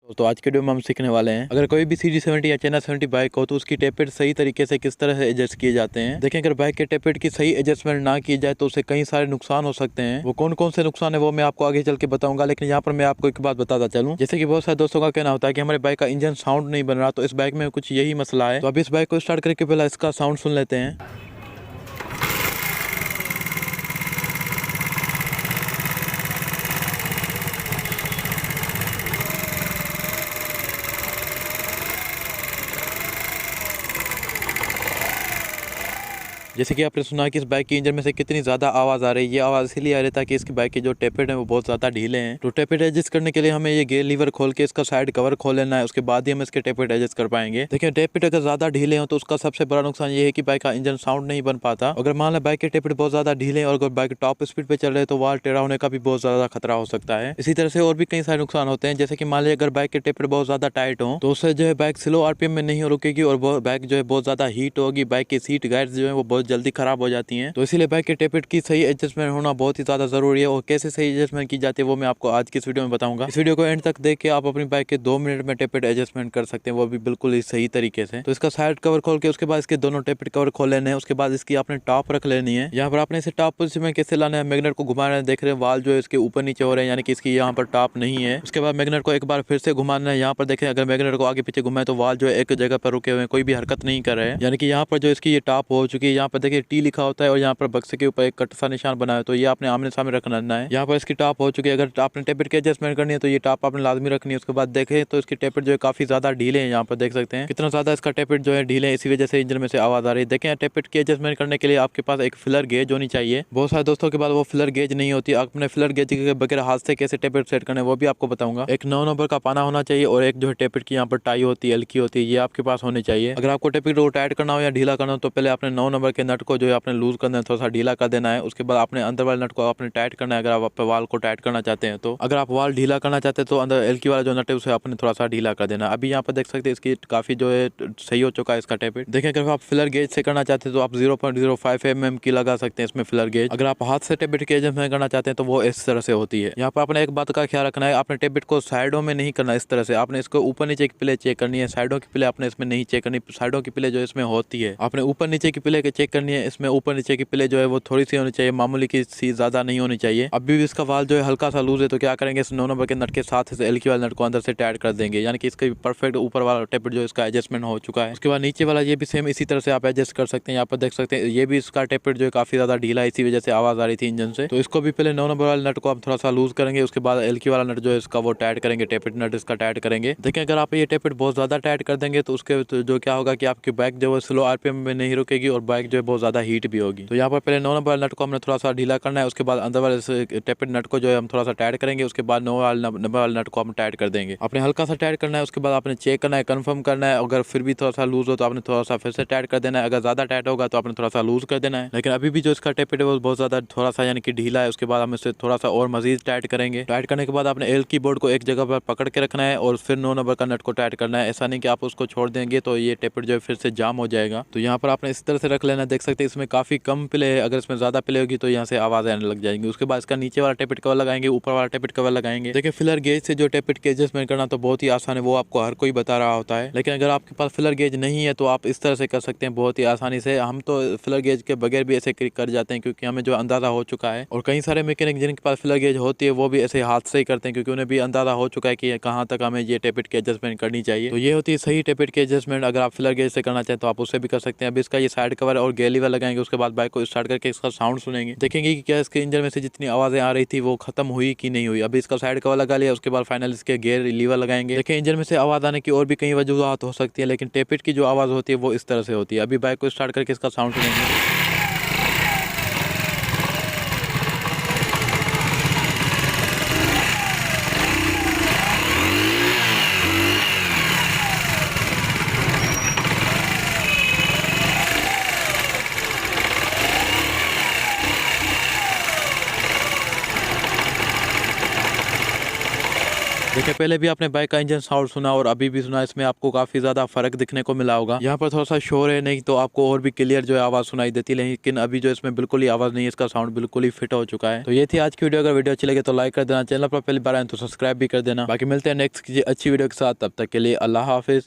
तो आज के वीडियो में हम सीखने वाले हैं, अगर कोई भी CG70 या China 70 बाइक हो तो उसकी टेपेट सही तरीके से किस तरह से एडजस्ट किए जाते हैं। देखें, अगर बाइक के टेपेट की सही एडजस्टमेंट ना की जाए तो उससे कई सारे नुकसान हो सकते हैं। वो कौन कौन से नुकसान है वो मैं आपको आगे चल के बताऊंगा, लेकिन यहाँ पर मैं आपको एक बात बताता चलूं, जैसे कि बहुत सारे दोस्तों का कहना होता है कि हमारे बाइक का इंजन साउंड नहीं बन रहा, तो इस बाइक में कुछ यही मसला है। तो अभी इस बाइक को स्टार्ट करके पहले इसका साउंड सुन लेते हैं। जैसे कि आपने सुना कि इस बाइक के इंजन में से कितनी ज़्यादा आवाज़ आ रही है। ये आवाज़ इसीलिए आ रही था कि इसकी बाइक के जो टेपेट हैं वो बहुत ज़्यादा ढीले हैं। तो टेपेट एडजस्ट करने के लिए हमें ये गेयर लीवर खोल के इसका साइड कवर खोल लेना है, उसके बाद ही हम इसके टेपेट एडजस्ट कर पाएंगे। देखिए, टेपेट अगर ज़्यादा ढीले हो तो उसका सबसे बड़ा नुकसान ये है कि बाइक का इंजन साउंड नहीं बन पाता। अगर मान लें बाइक के टेपेट बहुत ज़्यादा ढीले और अगर बाइक टॉप स्पीड पे चल रहे तो वाल टेढ़ा होने का भी बहुत ज़्यादा खतरा हो सकता है। इसी तरह से और भी कई सारे नुकसान होते हैं, जैसे कि मान लीजिए अगर बाइक के टेपेट बहुत ज़्यादा टाइट हो तो उससे जो है बाइक स्लो RPM में नहीं रुकेगी और बाइक जो है बहुत ज़्यादा हीट होगी। बाइक की सीट गाइड्स जो है वो बहुत जल्दी खराब हो जाती हैं। तो इसीलिए बाइक के टेपेट की सही एडजस्टमेंट होना बहुत ही ज़्यादा ज़रूरी है। और कैसे सही एडजस्टमेंट की जाती है वो मैं आपको आज की इस वीडियो में बताऊंगा। इस वीडियो को एंड तक देख के आप अपनी बाइक के 2 मिनट में टेपेट एडजस्टमेंट कर सकते हैं, वो भी बिल्कुल ही सही तरीके से। तो इसका साइड कवर खोल के उसके बाद इसके दोनों टेपेट कवर खोल लेने हैं। उसके बाद इसकी आपने टॉप रख लेनी है। यहाँ पर आपने इसे टॉप पोजीशन में कैसे लाना है, मैग्नेट को घुमाना है। देख रहे हैं वाल जो है इसके ऊपर नीचे हो रहे हैं, यानी कि इसकी यहाँ पर टॉप नहीं है। उसके बाद मैग्नेट को एक बार फिर से घुमाना है। यहाँ पर देखें, अगर मैग्नेट को आगे पीछे घुमाए तो वाल जो है एक जगह पर रुके हुए हैं, कोई भी हरकत नहीं कर रहे हैं, यानी कि यहाँ पर जो इसकी ये टॉप हो चुकी है। यहाँ पर देखिए T लिखा होता है और यहाँ पर बक्से के ऊपर एक कट सा निशान बना है, तो ये आपने आमने सामने रखना है। यहाँ पर इसकी टॉप हो चुकी है। अगर आपने टेपेट की एडजस्टमेंट करनी है तो ये टॉप आपने लाजमी रखनी है। उसके बाद देखें तो इसकी टेपेट जो है काफी ज्यादा ढीले हैं। यहाँ पर देख सकते हैं कितना ज्यादा इसका टेपेट जो है ढीले है, इसी वजह से इंजन में से आवाज आ रही है। देखें, टेपेट की एडजस्टमेंट करने के लिए आपके पास एक फिलर गेज होनी चाहिए। बहुत सारे दोस्तों के पास वो फिलर गेज नहीं होती। अपने फिलर गेज के बगैर हाथ से कैसे टेपेट सेट करना है वो भी आपको बताऊंगा। एक 9 नंबर का पाना होना चाहिए और एक जो है टेपेट की यहाँ पर टाई होती है, हल्की होती है, ये आपके पास होनी चाहिए। अगर आपको टेपेट को टाइट करना हो या ढीला करना हो तो पहले आपने 9 नंबर के नट को जो है आपने लूज करना है, थोड़ा सा ढीला कर देना है। उसके बाद आपने अंदर वाले नट को आपने टाइट करना है, अगर आप वाल को टाइट करना चाहते हैं तो। अगर आप वाल ढीला करना चाहते हैं तो अंदर एलकी वाला जो नट है उसे आपने थोड़ा सा ढीला कर देना। अभी यहाँ पर देख सकते हैं इसकी काफी जो है सही हो चुका है इसका टेपेट। देखिए, अगर आप फिलर गेज से करना चाहते हैं तो आप 0.05 mm की लगा सकते हैं इसमें फिलर गेज। अगर आप हाथ से टेपेट के एडजस्टमेंट करना चाहते हैं तो वो इस तरह से होती है। यहाँ पर आपने एक बात का ख्याल रखना है, आपने टेपेट को साइडों में नहीं करना इस तरह से। आपने इसको ऊपर नीचे की प्ले चेक करनी है, साइडों की प्ले आपने इसमें नहीं चेक करनी। साइडों की प्ले जो इसमें होती है आपने ऊपर नीचे की प्ले चेक करनी है। इसमें ऊपर नीचे की प्ले जो है वो थोड़ी सी होनी चाहिए, मामूली की सी ज्यादा नहीं होनी चाहिए। अभी भी इसका वाल जो है हल्का सा लूज है, तो क्या करेंगे, इस 9 नंबर के नट के साथ इस एलकी वाले नट को अंदर से टाइट कर देंगे, यानी कि इसका परफेक्ट ऊपर वाला टेपेट जो इसका एडजस्टमेंट हो चुका है। उसके बाद नीचे वाला ये भी सेम इसी तरह से आप एडजस्ट कर सकते हैं। यहाँ पर देख सकते हैं ये भी इसका टेपेट जो है काफी ज्यादा ढीला है, इसी वजह से आवाज आ रही थी इंजन से। तो इसको भी पहले 9 नंबर वाले नट को आप थोड़ा सा लूज करेंगे, उसके बाद एलकी वाला नट जो है इसका वो टाइट करेंगे, टेपेट नट इसका टाइट करेंगे। देखिए, अगर आप ये टेपेट बहुत ज्यादा टाइट कर देंगे तो उसके जो क्या होगा कि आपकी बाइक जो है स्लो RPM में नहीं रुकेगी और बाइक जो है बहुत ज्यादा हीट भी होगी। तो यहाँ पर पहले 9 नंबर वाले नट को हमने थोड़ा सा ढीला करना है, उसके बाद अंदर वाले टेपेट नट को जो है हम थोड़ा सा टाइट करेंगे। उसके बाद 9 नंबर वाले नट को हम टाइट कर देंगे। आपने हल्का सा टाइट करना है, उसके बाद आपने चेक करना है, कंफर्म करना है। अगर फिर भी थोड़ा सा लूज हो तो आपने थोड़ा सा फिर से टाइट कर देना है। अगर ज्यादा टाइट होगा तो आपने थोड़ा सा लूज कर देना है। लेकिन अभी भी जो इसका टेपेट है वो बहुत ज्यादा थोड़ा सा यानी कि ढीला है। उसके बाद हम इसे थोड़ा सा और मजीद टाइट करेंगे। टाइट करने के बाद आपने एल की बोर्ड को एक जगह पर पकड़ के रखना है और फिर 9 नंबर का नट को टाइट करना है। ऐसा नहीं कि आप उसको छोड़ देंगे तो ये टेपेट जो है फिर से जाम हो जाएगा। तो यहाँ पर आपने इस तरह से रख लेना। देख सकते हैं इसमें काफी कम प्ले है, अगर इसमें ज्यादा प्ले होगी तो यहाँ से आवाज आने लग जाएंगी। उसके बाद इसका नीचे वाला टेपेट कवर लगाएंगे, ऊपर वाला टेपेट कवर लगाएंगे। देखिए, फिलर गेज से जो टेपेट के एडजस्टमेंट करना तो बहुत ही आसान है, वो आपको हर कोई बता रहा होता है। लेकिन अगर आपके पास फिलर गेज नहीं है तो आप इस तरह से कर सकते हैं बहुत ही आसानी से। हम तो फिलर गेज के बगैर भी ऐसे कर जाते हैं क्योंकि हमें जो अंदाजा हो चुका है। और कई सारे मैकेनिक जिनके पास फिलर गेज होती है वो भी ऐसे हाथ से ही करते हैं क्योंकि उन्हें भी अंदाजा हो चुका है कि कहाँ तक हमें ये टेपेट की एडजस्टमेंट करनी चाहिए। तो ये होती है सही टेपेट की एडजस्टमेंट। अगर आप फिलर गेज से करना चाहें तो आप उससे भी कर सकते हैं। अभी इसका ये साइड कवर और गेयर लीवर लगाएंगे, उसके बाद बाइक को स्टार्ट करके इसका साउंड सुनेंगे, देखेंगे कि क्या इसके इंजन में से जितनी आवाजें आ रही थी वो खत्म हुई कि नहीं हुई। अभी इसका साइड कवर लगा लिया, उसके बाद फाइनल इसके गेयर लीवर लगाएंगे। देखिए, इंजन में से आवाज आने की और भी कई वजूहत हो सकती है, लेकिन टेपेट की जो आवाज होती है वो इस तरह से होती है। अभी बाइक को स्टार्ट करके इसका साउंड सुनेंगे। देखिए, पहले भी आपने बाइक का इंजन साउंड सुना और अभी भी सुना, इसमें आपको काफी ज्यादा फर्क दिखने को मिला होगा। यहाँ पर थोड़ा सा शोर है, नहीं तो आपको और भी क्लियर जो है आवाज सुनाई देती, लेकिन अभी जो इसमें बिल्कुल ही आवाज नहीं है, इसका साउंड बिल्कुल ही फिट हो चुका है। तो ये थी आज की वीडियो। अगर वीडियो अच्छी लगे तो लाइक कर देना, चैनल पर पहली बार आए तो सब्सक्राइब भी कर देना। बाकी मिलते हैं नेक्स्ट अच्छी वीडियो के साथ, तब तक के लिए अल्लाह हाफिज।